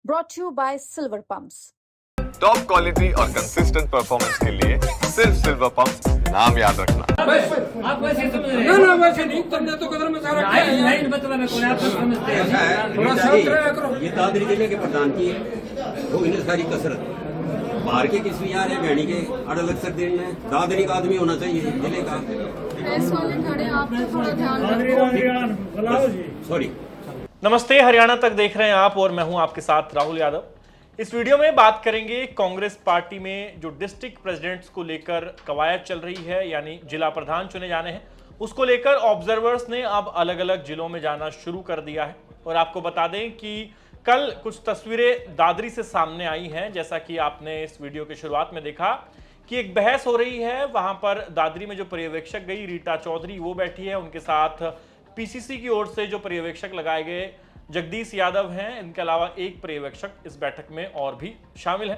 brought to you by Silver Pumps. Top quality और consistent performance के लिए सिर्फ सिल्वर पंप नाम याद रखना। आप वैसे समझ रहे हैं? ना वैसे नहीं, तुमने तो कदर में सारा किया है। लाइन मतलब है, कौन आप सब समझते हैं? थोड़ा शांत रहा करो। ये दादरी जिले के प्रधान की है, वो इन्हें सारी कसरत बाहर के किस भी आ रहे भैणी के अड़ल अक्सर दिन में दादरी का आदमी होना चाहिए जिले का। प्रेस वाले खड़े, आप तो थोड़ा ध्यान रखो। सॉरी। नमस्ते, हरियाणा तक देख रहे हैं आप और मैं हूं आपके साथ राहुल यादव। इस वीडियो में बात करेंगे कांग्रेस पार्टी में जो डिस्ट्रिक्ट प्रेसिडेंट्स को लेकर कवायद चल रही है, यानी जिला प्रधान चुने जाने हैं, उसको लेकर ऑब्जर्वर्स ने अब अलग अलग जिलों में जाना शुरू कर दिया है। और आपको बता दें कि कल कुछ तस्वीरें दादरी से सामने आई हैं। जैसा कि आपने इस वीडियो की शुरुआत में देखा कि एक बहस हो रही है, वहां पर दादरी में जो पर्यवेक्षक गई रीटा चौधरी वो बैठी है, उनके साथ पीसीसी की ओर से जो पर्यवेक्षक लगाए गए जगदीश यादव हैं, इनके अलावा एक पर्यवेक्षक इस बैठक में और भी शामिल है।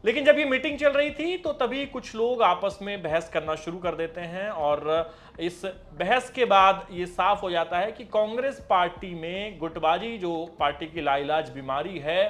लेकिन जब ये मीटिंग चल रही थी तो तभी कुछ लोग आपस में बहस करना शुरू कर देते हैं और इस बहस के बाद ये साफ हो जाता है कि कांग्रेस पार्टी में गुटबाजी, जो पार्टी की लाइलाज बीमारी है,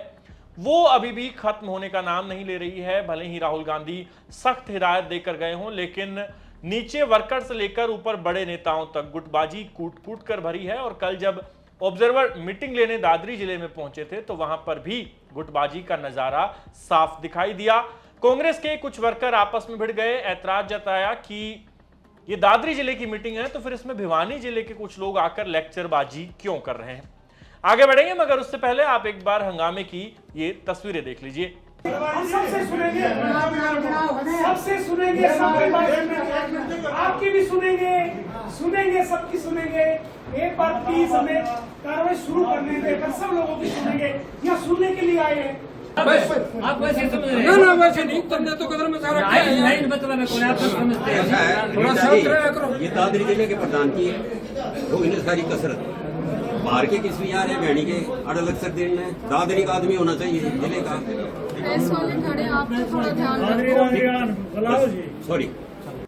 वो अभी भी खत्म होने का नाम नहीं ले रही है। भले ही राहुल गांधी सख्त हिदायत देकर गए हों, लेकिन नीचे वर्कर से लेकर ऊपर बड़े नेताओं तक गुटबाजी कूट कूट कर भरी है। और कल जब ऑब्जर्वर मीटिंग लेने दादरी जिले में पहुंचे थे तो वहां पर भी गुटबाजी का नजारा साफ दिखाई दिया। कांग्रेस के कुछ वर्कर आपस में भिड़ गए, ऐतराज जताया कि ये दादरी जिले की मीटिंग है तो फिर इसमें भिवानी जिले के कुछ लोग आकर लेक्चरबाजी क्यों कर रहे हैं। आगे बढ़ेंगे, मगर उससे पहले आप एक बार हंगामे की ये तस्वीरें देख लीजिए। सबसे सुनेंगे, सबकी बात सुनेंगे, आपकी भी सुनेंगे, सबकी सुनेंगे। एक बार प्लीज हमें कार्रवाई शुरू करने देकर सब लोगों की सुनेंगे। यहाँ सुनने के लिए आए हैं। आप वैसे समझ रहे हैं? ना वैसे नहीं, तुमने तो कदर में सारा किया है। लाइन मतलब है, कौन आप सब समझते हैं? थोड़ा शांत रहा करो। ये दादरी जिले के प्रधान की है, वो इन्हें सारी कसरत बाहर के किस भी आ रहे भैणी के अड़ल अक्सर दिन में दादरी का आदमी होना चाहिए जिले का। प्रेस वाले खड़े, आप तो थोड़ा ध्यान रखो। सॉरी।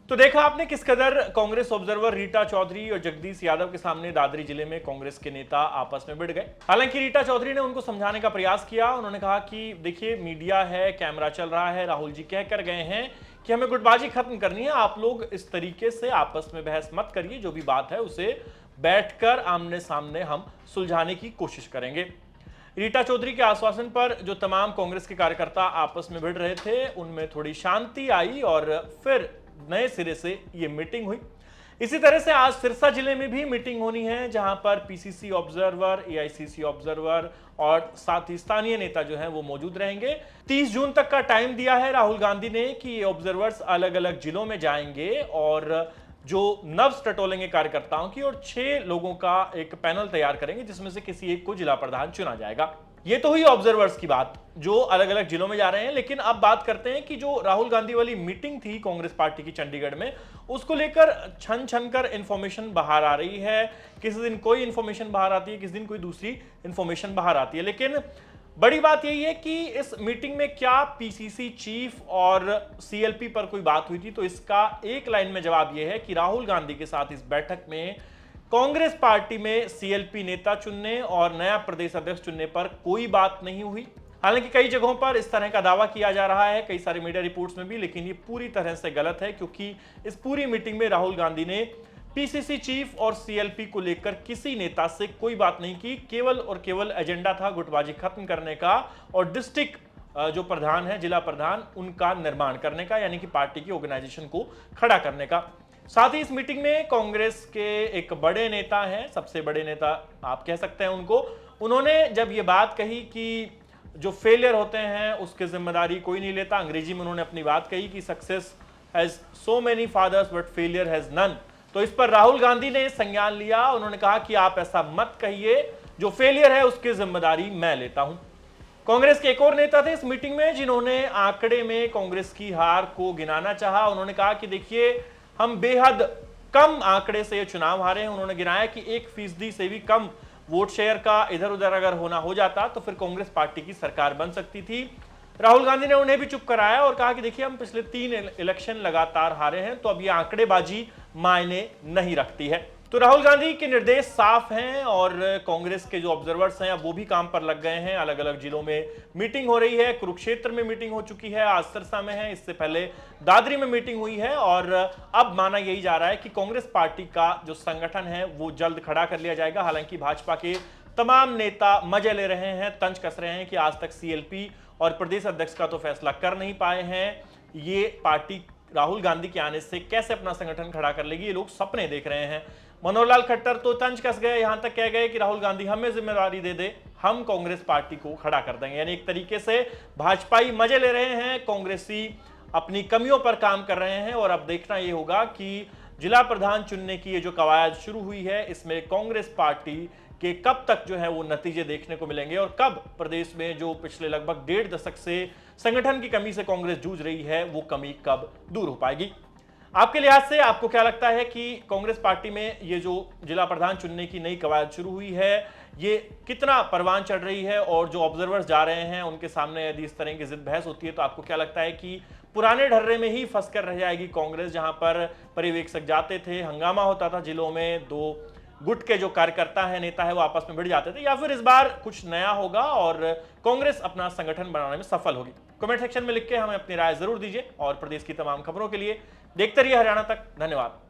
तो देखा आपने किस कदर कांग्रेस ऑब्जर्वर रीटा चौधरी और जगदीश यादव के सामने दादरी जिले में कांग्रेस के नेता आपस में भिड़ गए। हालांकि रीटा चौधरी ने उनको समझाने का प्रयास किया। उन्होंने कहा कि देखिए, मीडिया है, कैमरा चल रहा है, राहुल जी कह कर गए हैं कि हमें गुटबाजी खत्म करनी है, आप लोग इस तरीके से आपस में बहस मत करिए, जो भी बात है उसे बैठकर आमने सामने हम सुलझाने की कोशिश करेंगे। रीटा चौधरी के आश्वासन पर जो तमाम कांग्रेस के कार्यकर्ता आपस में भिड़ रहे थे, उनमें थोड़ी शांति आई और फिर नए सिरे से ये मीटिंग हुई। इसी तरह से आज सिरसा जिले में भी मीटिंग होनी है, जहां पर पीसीसी ऑब्जर्वर, एआईसीसी ऑब्जर्वर और साथ ही स्थानीय नेता जो हैं वो मौजूद रहेंगे। 30 जून तक का टाइम दिया है राहुल गांधी ने कि ये ऑब्जर्वर्स अलग अलग जिलों में जाएंगे और जो नब्ज टटोलेंगे कार्यकर्ताओं की, और 6 लोगों का एक पैनल तैयार करेंगे जिसमें से किसी एक को जिला प्रधान चुना जाएगा। ये तो हुई ऑब्जर्वर्स की बात जो अलग अलग जिलों में जा रहे हैं। लेकिन अब बात करते हैं कि जो राहुल गांधी वाली मीटिंग थी कांग्रेस पार्टी की चंडीगढ़ में, उसको लेकर छन छन कर इंफॉर्मेशन बाहर आ रही है। किसी दिन कोई इंफॉर्मेशन बाहर आती है, किसी दिन कोई दूसरी इंफॉर्मेशन बाहर आती है। लेकिन बड़ी बात यही है कि इस मीटिंग में क्या पीसीसी चीफ और सीएलपी पर कोई बात हुई थी, तो इसका एक लाइन में जवाब यह है कि राहुल गांधी के साथ इस बैठक में कांग्रेस पार्टी में सीएलपी नेता चुनने और नया प्रदेश अध्यक्ष चुनने पर कोई बात नहीं हुई। हालांकि कई जगहों पर इस तरह का दावा किया जा रहा है, कई सारे मीडिया रिपोर्ट्स में भी, लेकिन ये पूरी तरह से गलत है, क्योंकि इस पूरी मीटिंग में राहुल गांधी ने पीसीसी चीफ और सीएलपी को लेकर किसी नेता से कोई बात नहीं की। केवल और केवल एजेंडा था गुटबाजी खत्म करने का और डिस्ट्रिक्ट जो प्रधान है, जिला प्रधान, उनका निर्माण करने का, यानी कि पार्टी की ऑर्गेनाइजेशन को खड़ा करने का। साथ ही इस मीटिंग में कांग्रेस के एक बड़े नेता हैं, सबसे बड़े नेता आप कह सकते हैं उनको, उन्होंने जब ये बात कही कि जो फेलियर होते हैं उसकी जिम्मेदारी कोई नहीं लेता। अंग्रेजी में उन्होंने अपनी बात कही कि success has so many fathers but failure has none. तो इस पर राहुल गांधी ने संज्ञान लिया। उन्होंने कहा कि आप ऐसा मत कहिए, जो फेलियर है उसकी जिम्मेदारी मैं लेता हूं। कांग्रेस के एक और नेता थे इस मीटिंग में जिन्होंने आंकड़े में कांग्रेस की हार को गिनाना चाहा। उन्होंने कहा कि देखिए, हम बेहद कम आंकड़े से ये चुनाव हारे हैं। उन्होंने गिनाया कि 1% से भी कम वोट शेयर का इधर उधर अगर होना हो जाता तो फिर कांग्रेस पार्टी की सरकार बन सकती थी। राहुल गांधी ने उन्हें भी चुप कराया और कहा कि देखिए, हम पिछले 3 इलेक्शन लगातार हारे हैं, तो अब ये आंकड़ेबाजी मायने नहीं रखती है। तो राहुल गांधी के निर्देश साफ हैं और कांग्रेस के जो ऑब्जर्वर्स हैं अब वो भी काम पर लग गए हैं। अलग अलग जिलों में मीटिंग हो रही है। कुरुक्षेत्र में मीटिंग हो चुकी है, आज सिरसा में है, इससे पहले दादरी में मीटिंग हुई है और अब माना यही जा रहा है कि कांग्रेस पार्टी का जो संगठन है वो जल्द खड़ा कर लिया जाएगा। हालांकि भाजपा के तमाम नेता मजे ले रहे हैं, तंज कस रहे हैं कि आज तक सीएलपी और प्रदेश अध्यक्ष का तो फैसला कर नहीं पाए हैं। ये पार्टी राहुल गांधी के आने से कैसे अपना संगठन खड़ा कर लेगी, ये लोग सपने देख रहे हैं। मनोहर लाल खट्टर तो तंज कस गए, यहां तक कह गए कि राहुल गांधी हमें जिम्मेदारी दे दे, हम कांग्रेस पार्टी को खड़ा कर देंगे। यानी एक तरीके से भाजपाई मजे ले रहे हैं, कांग्रेसी अपनी कमियों पर काम कर रहे हैं। और अब देखना यह होगा कि जिला प्रधान चुनने की ये जो कवायद शुरू हुई है, इसमें कांग्रेस पार्टी के कब तक जो है वो नतीजे देखने को मिलेंगे और कब प्रदेश में जो पिछले लगभग 1.5 दशक से संगठन की कमी से कांग्रेस जूझ रही है वो कमी कब दूर हो पाएगी। आपके लिहाज से आपको क्या लगता है कि कांग्रेस पार्टी में ये जो जिला प्रधान चुनने की नई कवायद शुरू हुई है ये कितना परवान चढ़ रही है, और जो ऑब्जर्वर्स जा रहे हैं उनके सामने यदि इस तरह की जिद बहस होती है तो आपको क्या लगता है कि पुराने ढर्रे में ही फंस कर रह जाएगी कांग्रेस, जहां पर पर्यवेक्षक जाते थे, हंगामा होता था जिलों में, दो गुट के जो कार्यकर्ता है, नेता है, वो आपस में भिड़ जाते थे, या फिर इस बार कुछ नया होगा और कांग्रेस अपना संगठन बनाने में सफल होगी? कमेंट सेक्शन में लिख के हमें अपनी राय जरूर दीजिए और प्रदेश की तमाम खबरों के लिए देखते रहिए हरियाणा तक। धन्यवाद।